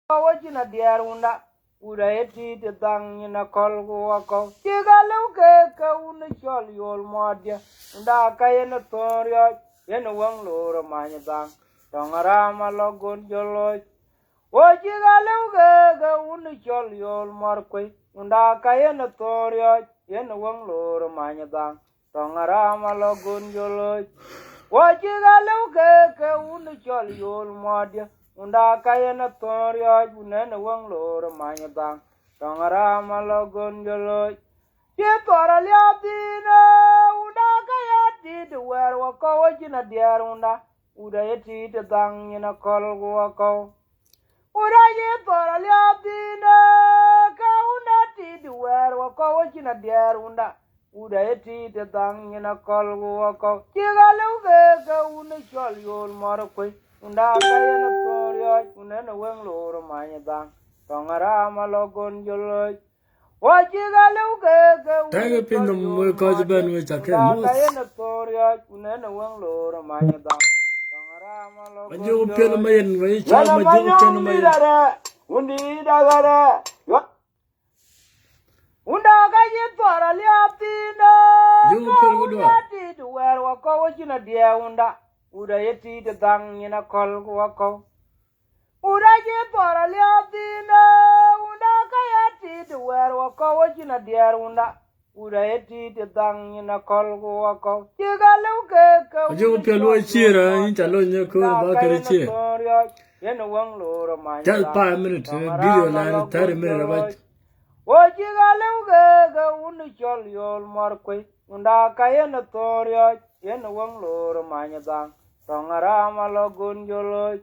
Kawachina diarunda. Uda eti te tang na kolgo wako. Chiga luke ka una chol yol modya. Unda kaya na toryo. Yena wang loro manya tang. Tongarama logon joloy. Chiga luke ka una chol yol morkwe. Unda kaya na toryo. Yena wang loro manya tang. Tongarama logon joloy. Chiga luke ka una chol yol modya. Unda kaya na toryo unena wang loro manya bang tongara malogon joloy che tora liabdina unda kaya ti de wer wa ko wajina diar unda uda yeti te dang ina kol wa ko uda ye tora liabdina ka unda ti de wer wa ko wajina diar unda uda yeti te dang ina kol wa ko chiga luge ka una chol yol maro kwe unda kaya na toryo unena wang loro manya bang tongara malogon joloy wachiga luge ke Tiger pin the more cause ben which I can kaya na toryo unena wang loro manya bang tongara malogon you pin my in way yana my joke can manyo dare undi dagare unda kaya tora liaptina you pin good one ti du wer wa ko wachina dia unda uda yeti te dang ina kol wako uda je tora liabdina unda kaya ti te wer wako wachina diar unda uda yeti te dang ina kol wako chiga luke ka you pin lo cheer in chalo nya ko ba kare cheer yena wang loro ma just 5 minutes video line 30 minutes about chiga luke ka unda chol yol morkwe unda kaya na toryo yena wang loro ma dang tongara malogon joloy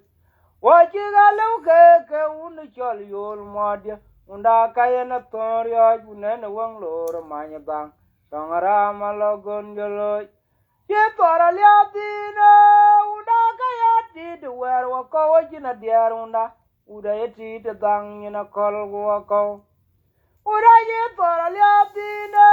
wachiga luke ke unu chol yol modya unda kaya na toryo unena wang loro manya bang tongara malogon joloy che tora liabdina unda kaya ti de wer wa ko wachina diar unda uda yeti te dang ina kolgo wa ko uda ye tora liabdina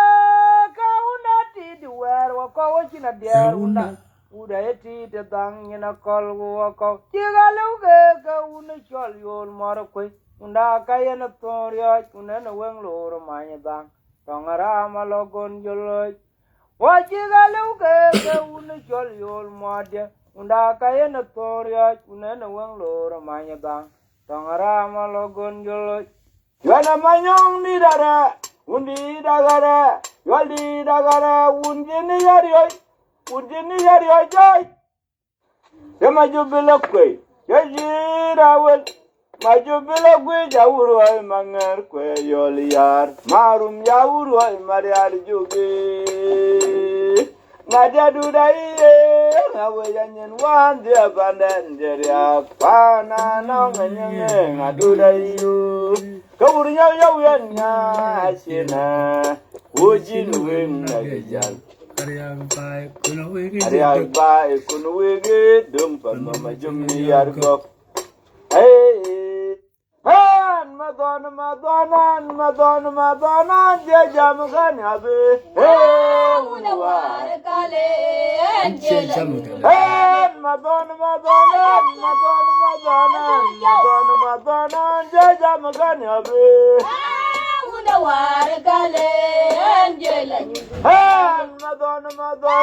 ka unda ti de wer wa ko wachina diar unda uda yeti te dang ina kolgo wako chiga luge ka una chol yol moro kwe unda kaya na toryo unena wang loro manya dang tongara malogon joloy wa chiga luge ka una chol yol modya unda kaya na toryo unena wang loro manya dang tongara malogon joloy yana manyong ni dara undi dagara yoldi dagara undi ni yari Udini yari ajay, maju belakwe, jajirawel, maju belakwe jawuru ay manger kwe yoliyar, marum jawuru ay mariar jugi, ngada dudaiye, ngawe janyen wan dia banden jeriak, pana nong ngenge ngadudaiyu, kawur nyaw yaw yanya asina, ujin wing nagijal. Ariang pai kuno wege dumpan mama jumni yargok hey madon je jam kan habe hey unawar kale anjela hey madon je jam kan habe unawar kale anjela Madonna, Magana,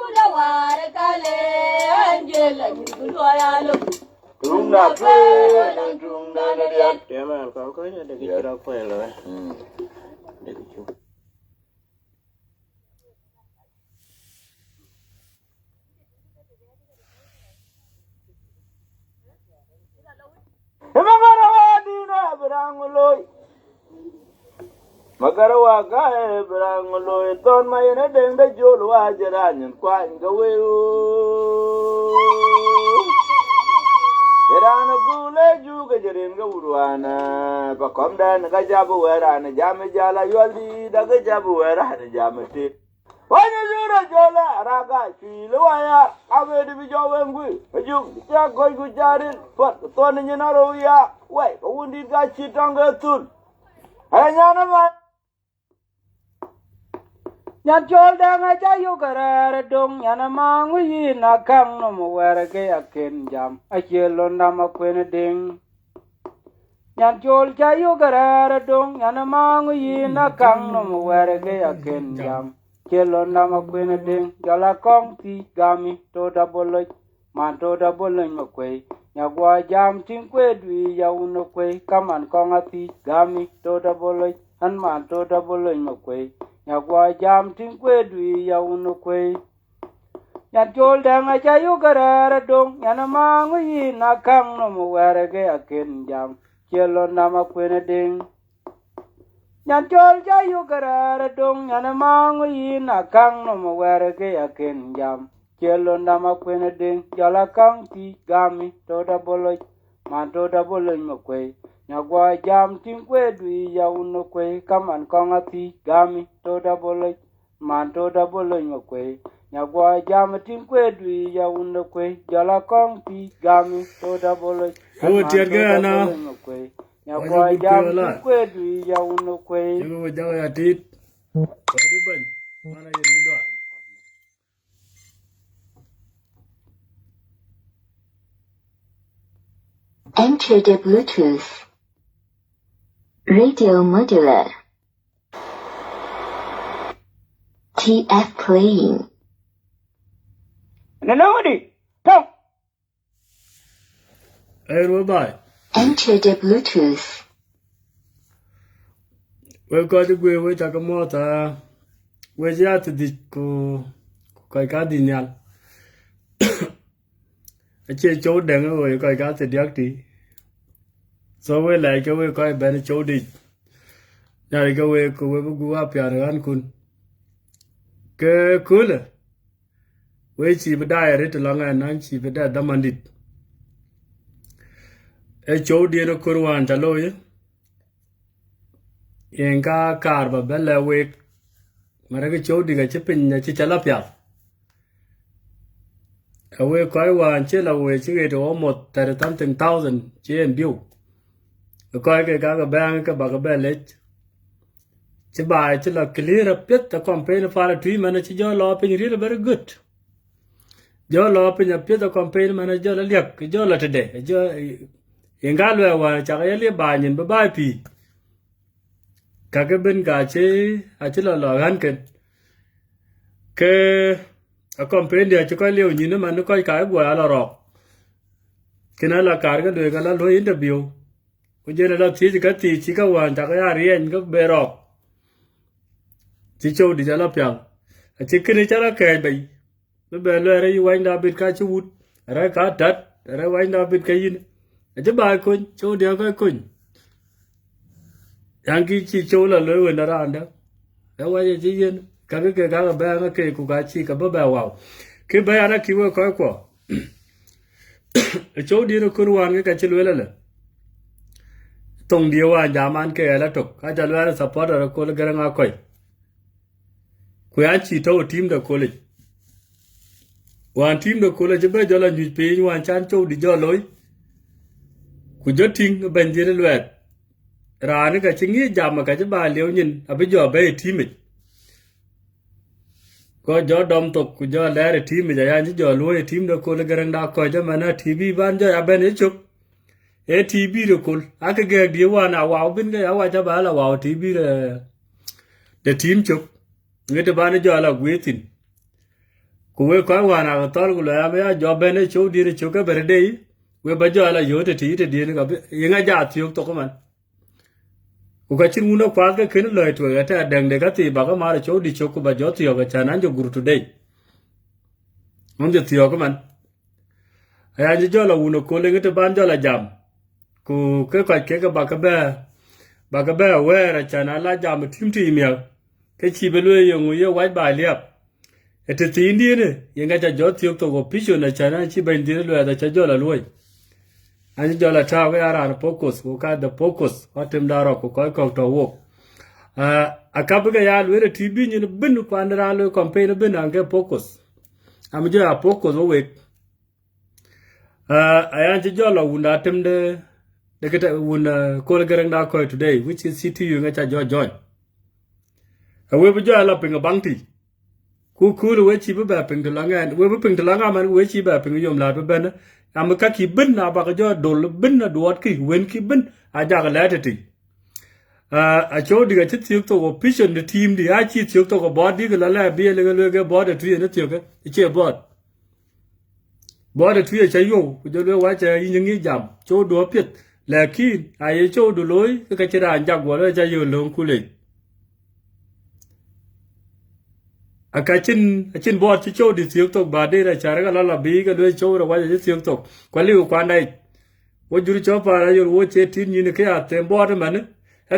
unawar kale anjela loyalo Tunga play, tunga dia. Tema kau kau ada kira apa ya lah? Magarawa gae brangulo ton mayene deng da jolo ajaran kwan gawe Yerana gule juga jerim ga urwana pakom dan ga jabu werana jame jala yoldi da ga jabu werana jamete Wanya jura jola raga chilwaya avedi bijawe ngui majung ya goy gujarin pot ton nyinaro ya wai kawundi ga chitanga tun Anyana ma nyan chol danga cha yu karare dong yana mangu yi na kang no mo were ke aken jam a chelo na ma kwen ding nyan chol cha yu karare dong yana mangu yi na kang no mo were ke aken jam chelo na ma kwen ding jala kong ti gami to da bolo man to da bolo ma kwe nya gwa jam tin kwe dwi ya uno kwe kaman kong ati gami to da bolo an man to da bolo ma kwe nya gwa jam tin kwe dwi ya uno kwe nyan chol danga cha yu karare dong yana mangu yi na kang no mo were ke aken jam chelo na ma kwen ding nyan chol cha yu karare dong yana mangu yi na kang no mo were ke aken jam chelo na ma kwen ding jala kang ti gami to da bolo man to da bolo ma kwe nya gwa jam tin kwe dwi ya uno kwe kaman kong ati gami to da bolo man to da bolo ma kwe nya gwa jam tin kwe dwi ya uno kwe jala kong ti gami to da bolo Oh, tiar ga na. nya gwa jam tin kwe dwi ya uno kwe Yo jago ya tit. Odi ban. Mana yen gudwa. Enter the Bluetooth. Radio modulator. TF playing. na no di tong Ai ro bai. Enter the Bluetooth. We ko de gwe we ta ka mo ta. We ja ti di ko kai ka di nyal. A che chou deng we kai ka ti dak ti. So we lai ka we kai ben chou di. Nyari ka we ko we bu wa pya ran kun. Ke kule. We chi ba dai ri to long an nan chi ba da da mandit. E chou di no kurwan ta lo ye. Yen ka kar ba bele we mara ke chou di ga che pin na chi chala pya. A we kai wan che la we chi ge do mo 30,000 chen biu. Coi cái ga bang ka ba ga bele. Che ba che la clear up pet ta campaign fa la tui mana chi jo lo pin really very good. Jo lo pin a pet ta campaign mana jo la liak jo la tede jo ingalwe wa cha ga le ba nyin ba pi. Ka ke ben ga che a che lo gan ken. Ke a campaign dia che ko le nyin ma no ko ka gwa la ro. Kena la kar ga de ga la lo interview. Ko je la thi ka ti chi ka wan ta ga ya rien ga be ro. Chỉ châu đi ra là piang, chỉ cái này chả là kẹt bay, bây giờ là đây quanh đào bên cái chú, ra cá đất, ra quanh đào bên cái gì, chỉ bài con châu đeo cái con, yang kia chỉ châu là lối bên đó ăn đó, ra quanh chỉ gì, cái bé cái của cái chỉ cái bắp bèo vào, cái bé anh kêu cái quoi, châu đi nó cứ ăn cái chỉ lối là tông điều anh giảm ăn cái là trục, cái chỉ lối là support rồi cô là cái ngang coi. Kuyan chi to team da college. Wan team da college be jola nyu pe wan chan cho di jo loy. Ku jo ting ben je lwet. Ra ne ka chingi jam ka je ba lew nyin abi jo be team. Ko jo dom to ku jo le team ja yan jo loy team da college garang da ko je mana TV ban jo ya ben chup. E TV da kol aka ge di wan a wa bin ga ya wa ja ba la wa TV da team chup. Người ta bán cho là quý tin, cô có hoàn nào tao cũng là mấy job bên chỗ đi chỗ cái bên đây, cô bây giờ là yếu thì đi nó gặp, những cái giá thiếu to không anh, cô cái chuyện nó quá cái nó lời tuổi cái đằng để cái gì bà cái mà chỗ đi chỗ cô bây giờ thiếu cái chán ăn cho guru today, không được thiếu không anh, ai cho là uno cô lên người ta bán cho là giảm, cô cái bà cái bé aware là chán ăn là giảm một thêm miệng. Cái chi bê lùi yung uya white bài liệp. Ê tế tí đi nè, yung cái chá tiok to go pisho na chá na chi bên đi lùi ta chá gió là lùi. Anh gió là chao cái ara na focus, cô cái the focus, hoa tim đà rọ cô coi cầu tàu vô. À cáp cái ya lùi là tí bí như nó bên nó quan ra lùi campaign nó bên ang cái focus. À mà gió là focus vô wek. Anh chá gió là wunda tim de cái wunda cô là garang da coi today, which is city yung cái chá gió join. Awe bu jo ala pinga bangti ku we chi ba ping to langa we ping to langa man we chi ba ping yom la ba ben am ka ki bin na ba jo dol bin na duot ki wen ki bin a ja ga la ti a cho diga chi tiok to official the team di a chi tiok to body ga la bi le ga body tu ne tiok ga che body tu che yo ku jo le wa che yin ngi jam cho do pit la ki a ye cho do loi ka che ra ja go le cha yo long ku le a ka chin body chi cho di tiok to ba de ra cha ga la bi ga le cho ra wa che tiok to kwa li kwa dai wo juri cho pa ra yo wo che tin ni ke a tem body man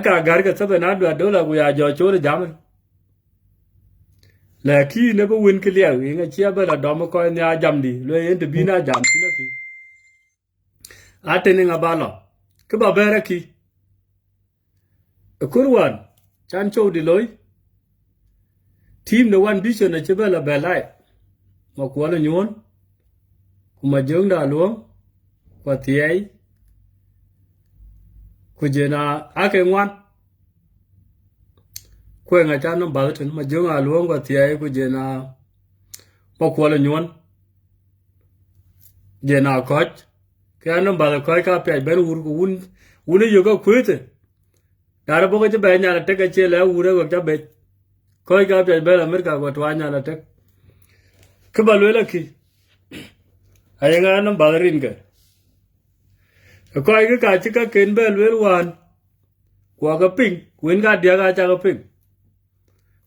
ka gar ka sabe na do la ku ya jo cho jam la ki ne ba win ke liao nga chia ba la dom ko ne a jam di le en de bi na jam ti na ki a te ne nga ba lo ke ba ba ra ki a kurwan chan cho di loi team the one vision na che ba la ba lai ma ko la nyon ku ma jong da luong kwa ti ai ku je na a ke ngwan ku nga cha no ba tin ma jong a luong kwa ti ai ku je na ma ko la nyon je na coach ka no ba ko ka pe ben ur ku un yo ko ku te dar bo ko je ba nya la te ka che la ur ko ja be ko ka pe be la mer ka ko twa nya la te ke ba lo la ki ai nga no ba rin ga ko ai ka chi ka ken be lo wan kwa ka ping wen ga dia ga cha ka ping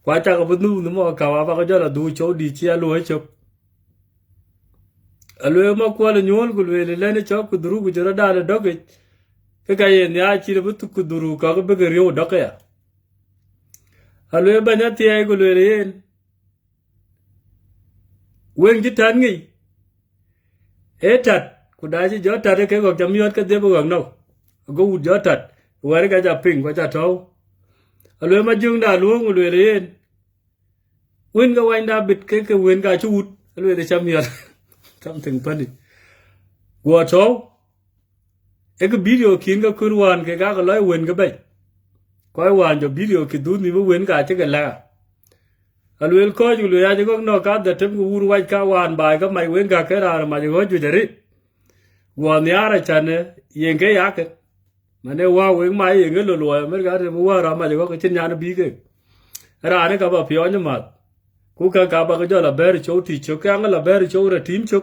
kwa cha ka bu nu mo ka wa ba ka ja la du cho di chi a lo cho a lo ma ko la nyol ku le le ne cho ku duru ku jara da la do ke ka ye nya chi bu tu ku duru ka ka be rio do ka ya a lo ba nya ti ai ku le le wen ji tan ngi e tat ku da ji jo tat ke ko jam yot ka de bu no go u jo tat wa ga ja ping ko ja to a lo ma jung da lu ku le le wen ga wain da bit ke wen ga chu ut a lo de cham yot something funny gua cho e cái video kin ga kun wan ke ga loi wen ga bai koi wan jo video ki du ni wen ga che ga la alwel ko ju lu ya jo no ka da tem ur wai ka wan bai ga mai wen ga ke ra ma jo ju jari gua ni ara chane yen ke ya ke mane wa wen mai yen ga lo lo mer ga de wa ra ma jo ko chen nya na bi ke ra ne ka ba pyo nya ma ku ka ba ga jo la ber cho ti cho ka la ber cho ra tim cho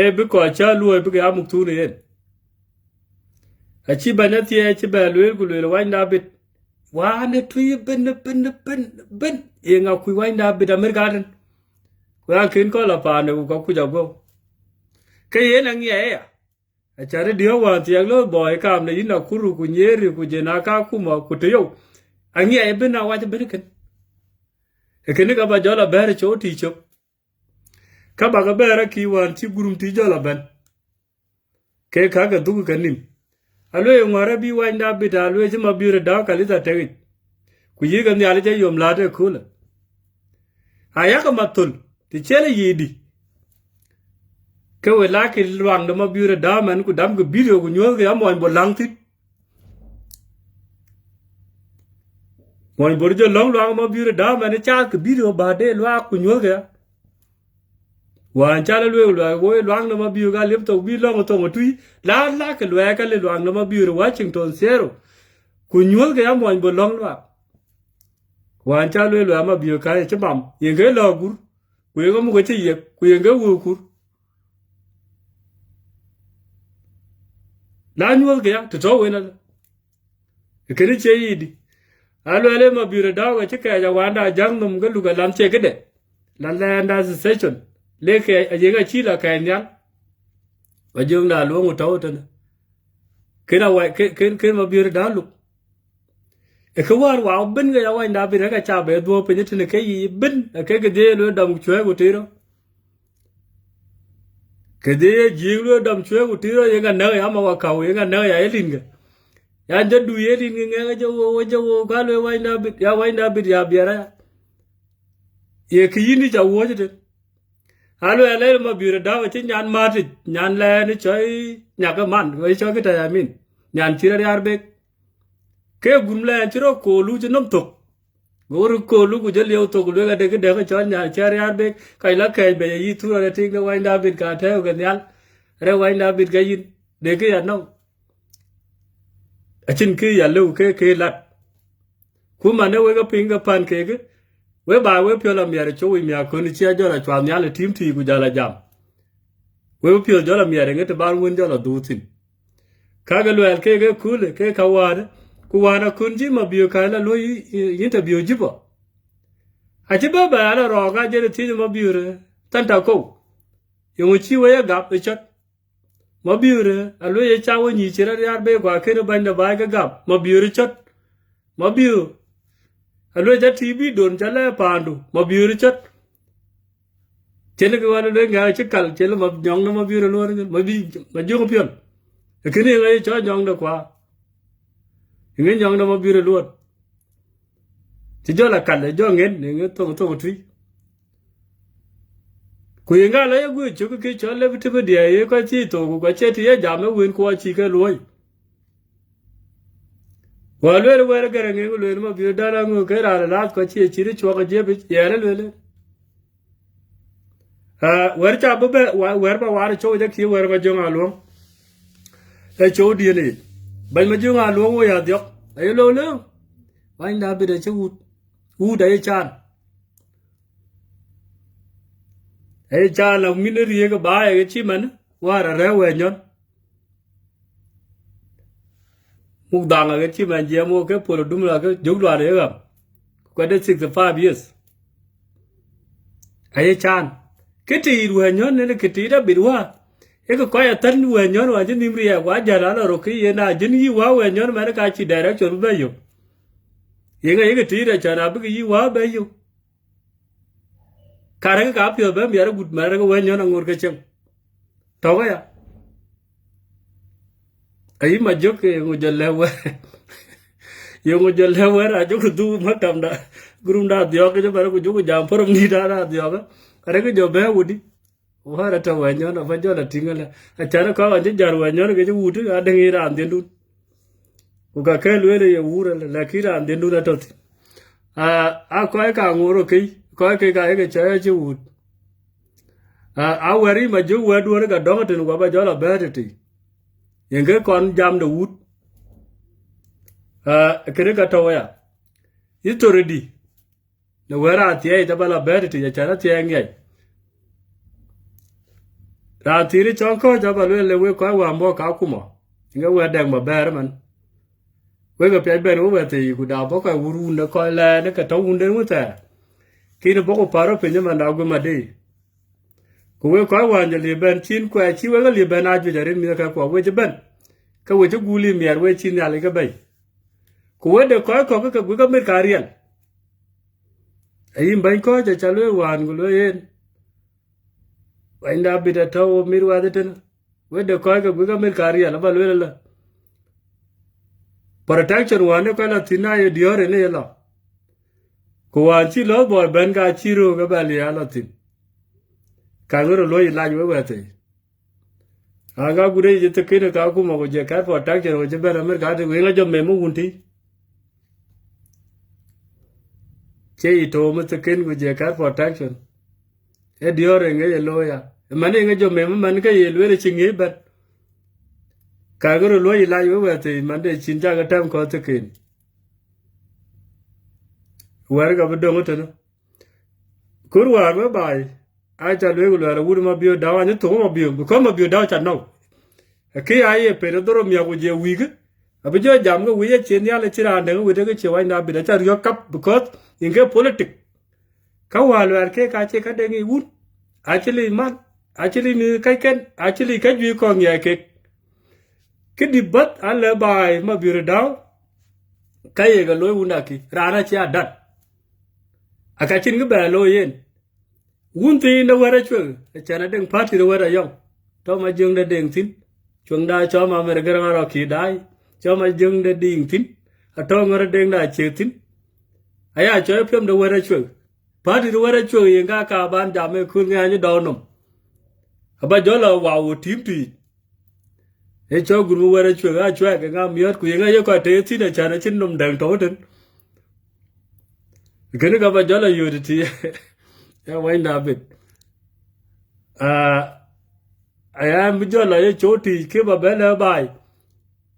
e bi ko cha lu e bi ga mu tu ne a chi ba na ti e chi ba lu ku lu wa na bit wa ne tu ben e nga ku wa na bit amer ga den wa kin ko la pa ne ku ku ja go ke ye na nge ya a cha re dio wa ti lo boy kam ne ina ku ru ku nye ri ku je na ka ku ma ku te yo a nge e ben na wa je ben ken e ken ka ba jo la ber cho ti cho ka ba ga bera ki wan ti gurum ti jo la ben ke ka ga du ka nim alo e ngara bi wa nda bi da lo je ma bi re da ka li ta te ku yi ga ni ale je yom la de ku la aya ka matul ti chele yidi ke we la ki luang da ma bi re da man ku dam ku video ku nyo ga mo bo lang ti mo bo jo long luang ma bi re da man cha ku video ba de lwa ku nyo ga wan cha le wo luang na ma bi ga lep to bi long to mo tui la ka lwa ka le luang na ma bi re Washington zero ku nyo ga mo bo long lwa wan cha le lwa ma bi ka che bam yen ga lo gur ku ye ga mo ga che ye ku ye ga wu kur la nyol ga to to we na ke ni che yi di alo le ma bi re da ga che ka ja wan da jang num ga lu ga lam che ke de la da session le ke ye ga chi la ka nyang wa jung da lu ngo to to ke na wa ke ma bi re da lu e ko war wa ben ga ya wa da bi re ga cha be do pe ni ne ke yi ben ke de lu dam chwe ku ti ro ke de ji lu dam chwe ku ti ro ye ga na ya ma wa ka ye ga na ya e lin ga ya je du ye lin ga ga jo ka lu wa da bi ya bi ra ye ki ni ja wo je alo ele ma bi re da wa chi nyan ma ti nyan le ni choi nya ka man we cho ke ta ya min nyan chi ra yar be ke gum le chi ro ko lu je nom tok Guru ko lu ku jeli auto ku ga de ga cho nya chari ar be kai la kai be yi tu ra ting ga wain da bit ka the ga nyal re wain da bit ga yin de ga ya no a chin ki ya lu ke lat ku ma ne we ga ping ga pan ke ga we ba we pyo la mi re cho wi mi a ko ni chia jo la chwa nya le tim ti ku ja la jam we pyo jo la mi re nge te bar won jo la du tin ka ga lu al ke ga ku le ke ka wa kuwana kunji mabiyo kala lo interview jibo ajiba ba ala roga jere tiji mabiyo re tanta ko yonchi we gap echat mabiyo re alo ye chawo ni chira yar be kwa kene banda ba ga gap mabiyo re chat mabiyo alo ja tv don chala pandu mabiyo re chat chene ko wana de ga chikal chele mabnyong na mabiyo re lo mabi majo pion kene ngai cha nyong da kwa ngen jong da mabire luot ti jola kale jo ngen nge to twi ku yenga la gu chu ke cho le bit be dia ye ko chi to ku ka che ti ye jam wen ko chi ke loy wa le wer ga nge le ma bi da la ngu ke ra la ko chi ri cho ga je bi ye le wer cha bu be wer ba wa cho ja ki wer ba jo nga lo e cho di ni ban ma ju nga luong wo ya diok ai lo lo wain da bi de chu u dai chan ai chan la min ri ga ba ai chi man wa ra re we nyon mu dang ga chi man je mo ke po dum la ke jog la de ga ko de 65 years ai chan ke ti ru nyon ne ke ti da bi wa eko koya tan we nyon wa jin nimri ya wa jara la ro ki ye na jin yi wa we nyon ma ka chi direction be yo ye ga ti da chana bi yi wa be yo kare ka pyo be mi ara gud ma ra we nyon ngor ke chen to ga ya ai ma jok ye ngo jelle we ye ngo jelle we ra jok du ma tam da gurum da dio ke ba ko jok jam por ni da dio ga kare ke jo be wudi wara ta wanyo na fajo la tingala achana ko anje jar wanyo ke ju wutu adangi ra andendu ko ka ke lwele ye wura la kira andendu na tot a ko ka ngoro ke ko ke ka ke cha ju wut a wari ma ju wadu ga do tin ko ba jo la berti yenge kon jam de wut kere ka to ya itoredi no wara tie ta bala berti ya chana tie ngai ra tiri chonko jaba le we ko wa mbo ka kuma nga we dang ma ber man we ga pe ben we te ku da bo ka wuru na ko la ne ka to unde mu ta ki no bo ko paro pe ne man da gu ma de ku we ko wa nje le ben chin ko chi we ga le ben a ju jare mi ka ko we je ben ka we je gu li mi ar we chin ya le ga bai ku we de ko ka gu ga mer ka riel ai ban ko ja chalo wan gu lo yen wain da bi da tawo mir wa da tan we de ko ga mir kariya la bal wela protection wa ne ko la tina ye diore ne la ko wa chi lo bo ben ga chi ro ga bal ya la tin ka ngoro lo yi la we we te aga gure je te kene ka ku mo go je ka protection wo je ben mir ga de we la jo me mo gunti che to mo te ken go je ka protection e diore nge ye loya mane nge jo me man ka ye lwele chingi bat ka goro lo yi la yo we te man de chin ja ga tam ko te ken war ga do ngoto no kur war ba bai a cha lwe lo ra wuri ma bio da wa ni to ma bio ko ma bio da cha no ke ai e pe do mi go je wi ga abi jo jam ga wi ye chen ya le chira de wi de ga che wa na bi da cha ryo kap because in ge politics ka wal war ke ka che ka de ngi wut actually ni kai ken actually ka ju ko ngi ke dibat ala bai ma bi daw kai ga loy wuna ki rana chi adat aka chin ga ba lo yen wun ti na wara chwe chana deng party ro wara yong to ma jung da deng tin chung da cho ma mer ga ra ki dai cho ma jung da ding tin a to ngara deng da che tin aya cho phem da wara chwe party ro wara chwe yen ga ka ban ja me khun nga ni do nom aba jo la wa wo tim ti e cho guru wara chwe ga ga miot ku yen ga yo ka te tin da chana chin nom dang to tin Gani ka ba jola yodi ya wainda bit aya mi jola ye choti ke ba bele bai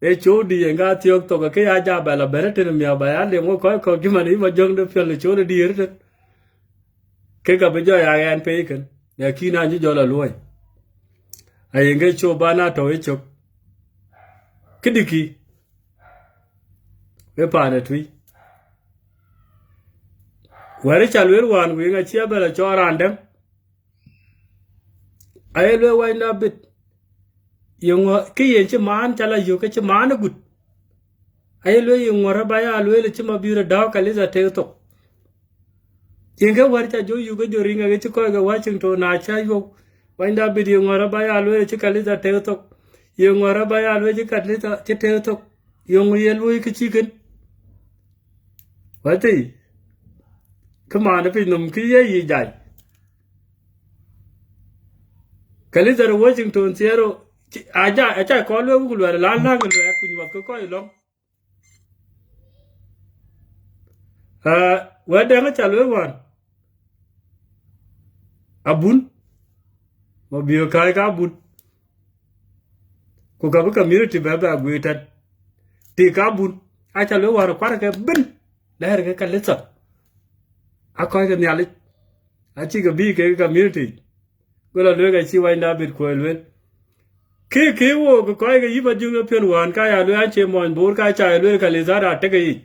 e chodi nga tiok to ke ya ja ba la bere tin mi ba ya le mo ko ki mani ma jong de pel chodi di rit ke ka ba jo ya yan pe kan ya kina ji jola loy ay nge cho ba na to e chok kidiki we pa na tui wari chalwer wan wi nga chia bela cho randem ay le wai na bit yung ki yen chi man chala yu ke chi man gut ay le yung ra ba ya le chi ma bi ra daw ka le za te to yen ga war cha jo yu ga jo ringa ge chi ko ga Washington na cha yo wai na bit yung ra ba ya le chi ka le za te to yung ra ba ya le chi ka le za chi te to yung ye lu ki chi ken wa ti come on, if you ki jai. Kalizar Washington Sierra aja call you la la long. Where the chalo one? Abun Mobile Kai Kabun Kukabu community baba waited. Take Abun. I tell you what a quarter bin. There get a little. I call it Niali. I think a big community. Go to look at see why not bit coil. K walk, quite even European one, Kaya Luachim on board Kacha, Lucalizada, take a eat.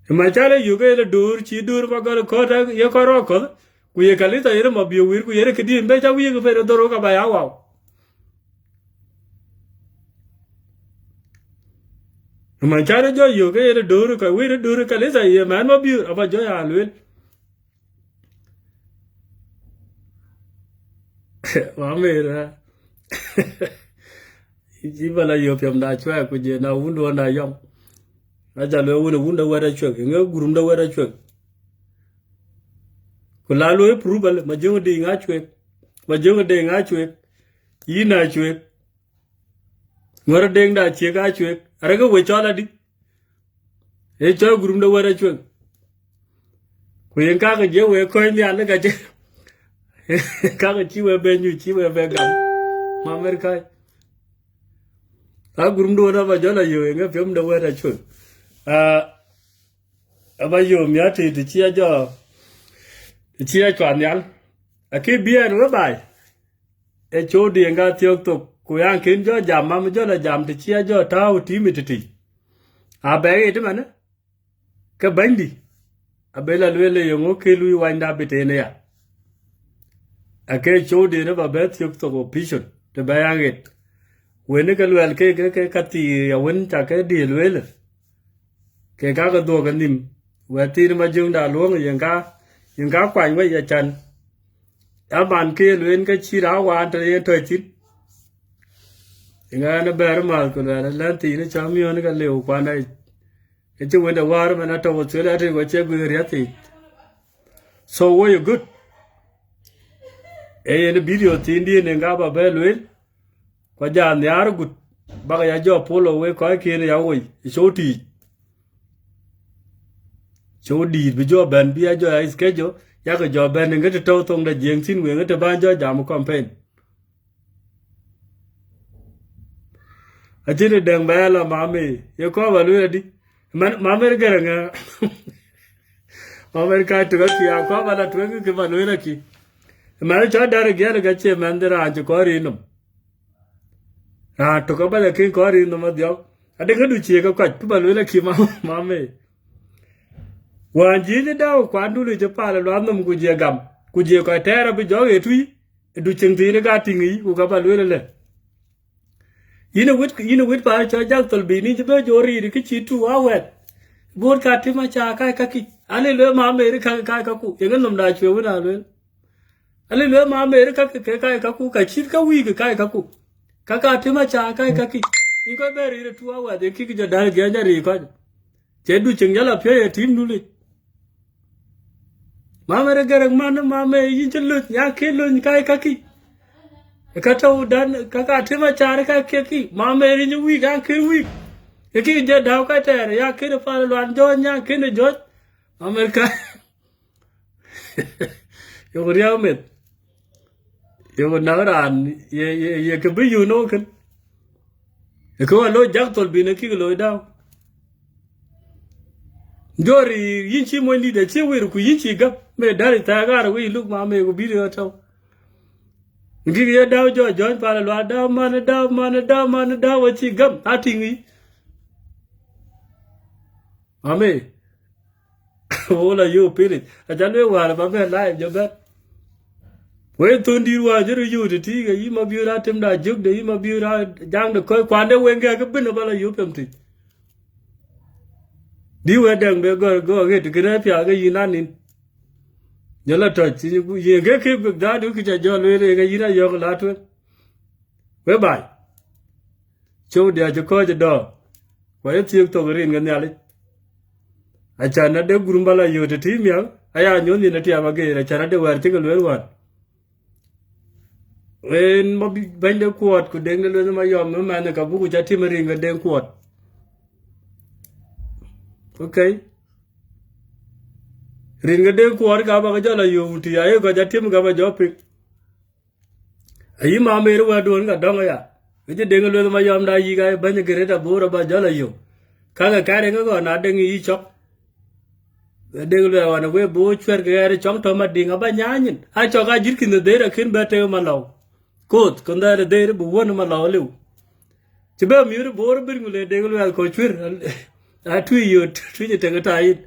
My child, you get a door, she do got a quarter, Yakaroko. We a calita item of you, we didn't better we go for the Doroka by our. My child, you get a door, we do a calisa, a man of you, about joy, I will. Mamma, Jivala Yopiam da track with you now, window and I young. I don't know wonder where I chuck, and go groom where I chuck. Kulalo approval, my jungle ding archway, my jungle ding archway, ye archway. What a ding that check archway. I go with already. A child groomed over a chuck. We ain't got a jail where coin the other guy. Can't you have been you cheap a vegan? Mamma Kai. I groomed over Jolly, you and a film the word I should. About you, Miati, the chia jaw. The chia chanyal. I keep beer and rabbi. A chodi and got your to Kuyan Kinjo jam, Mamma Jola jam, the chia jaw tau timidity. I beg it, man. Kabandi. A bella really young okay, we wind up it in here. I can't show the never bet you to opposition to buy it. When you can well cake at the winter deal well. Kaka dog and him. Where Tina Junda long and got quite way a chan. A man kill when get cheat out one to the 13. In a bear mark and Atlantina champion and live one night. It went a warm and I told you that it was a good. So were you good? In the video, the Indian and Gaba Bellwell, Quajan the Aragut, Bagajo Polo, way quite in the away, so tea. So deed, with your band, be a joy schedule, Yaka job band and get a total on the Jensin wing at a banjo jam campaign. I did it then, Bella, Mammy, you call a lady. Mamma Garanga Mamma Kai to get you, I call a twinkle give a lucky. The marriage I dare again get you, Mandera and Corinum. Ah, took up by the king Corin, the Madio. I think I do check a quite people will like Mamma. One Gina Dow, Quandu Japan, random good year gum. Could you quite tear up a jog a tree? Do Chintina Gatting, who got a little. You know what part of Jackal be in the bird or read the kitchen 2 hours. Board Katima Chaka Kaki. I little America Kakaku, you know that you would have. I little America Kakaku, Kachika week, Kakaku. Kakatima Chaka Kaki. You got buried 2 hours, they kick your dad Gaja record. Jedu Chingala pay a team nully. Mamma Garang Man, Mamma, you can look, Yakin Kaki. A cat done Kakatima Charaka Kaki, Mamma in a week, Uncle week. Iki je daw ka tere ya kene pa lwan jo nya kene jo America. Yo riau met. Yo na ran ye ke bi you know kan. Ko lo jak tol bi ne ki lo daw. Jori yinchi mo ni de che wer ku yinchi gap me dari ta gar wi look ma me go bi ro taw. Ngi ye daw jo join pa lwan daw man daw wa chi gap atingi. Ame, ola yo pili. Ajanwe wala babe live jobat. We tundi wa jiru yu de tiga yima biura timda juk de yima biura jang de koi kwande wenga ke bino bala yu pemti. Di we dang be go get gre pya ga yinanin. Jala touch ye ge ke da du ki ja le ga yina yo la tu. We bai. Cho dia jo ko do. Wa ye tiek to rin ga nyali. Achana de gurumbala yo de timya aya nyoni na tia mage achana de war tigal wer wan wen mo bende kuot ku deng le ma yom ma na ka buku ja timari nga deng kuot okay ringa deng kuot ka ba ga la yo ti ay ga ja tim ga ba jo pik ayi ma me ru wa don ga dong ya je deng le ma yom da yi ga ban gere da bo ra ba ja la yo ka ga ka re ga go na deng yi chok deng le wana we bo chwer ga re chong to ma dinga ba nyanyin a cho ga jir kin de ra kin ba te ma law kot kon da de re bu won ma law lu ti ba mi re bo re bir ngule deng le ko chwer a tu yu tu je te ga ta yi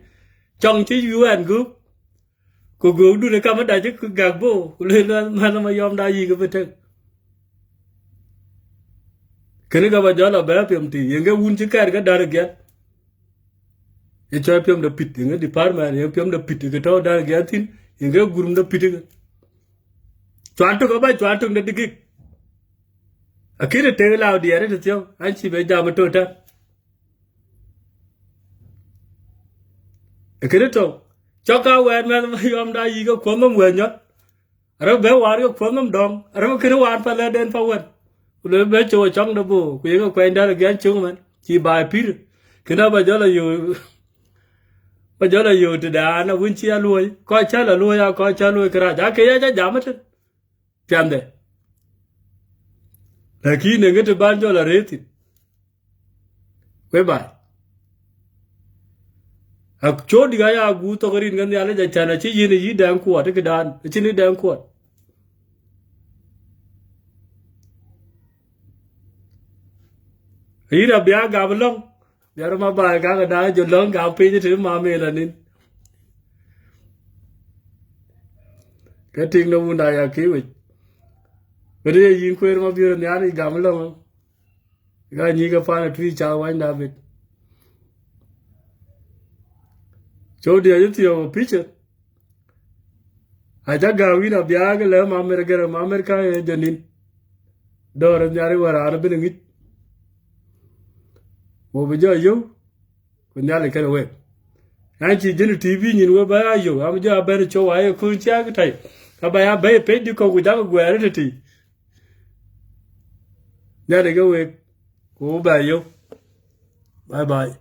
chong chi yu an gu ko go du ne ka ma da je ku ga bo le ma ma yom da yi ga ba te ken ga ba ja la ba pem ti yenga wun chi kar ga dar ga ye cho pem da pit nga department ye pem da pit ga to da ga tin nga gurum da pit ga chwanto ga ba chwanto da digi akire te la di are tyo an chi be ja ma to ta akire to cho ka wer ma yom da yi ga ko ma wer nyot ara be war ga ko ma dom ara kire war pa la den pa wer le be cho chong da bo ku ye ga kwen da ga chung man chi ba pir kina ba jo la yo bây giờ là nhiều từ đà nó vun chia lui coi cha là lui coi cha lui cái ra cái giá giảm hết chăm đấy là khi này cái ban cho là rét thì quay bài chỗ đi cái gu to cái riêng cái này là chả là chỉ gì đang cuột cái đàn chỉ này đang cuột ý là bia gà lông giờ mà bài cái đó cho lớn gạo phi chứ mà mê là nên cái tiếng đâu muốn đại kêu vậy bây giờ yên quên mà bây giờ nhà này gạo lông cái gì cái pha là truy chào anh David chỗ địa giới thiệu picture ai chắc gạo là bia cái lỡ mà America cho nên đó là nhà này vào ra bên này một bây giờ yêu con nhà lại cái nào vậy anh chị trên TV nhìn qua bài yêu à bây giờ bên chỗ ai không chia cái thầy các bạn bây giờ đi câu của cháu quẹt đấy thì nhà này cái vậy của bài yêu bye bye.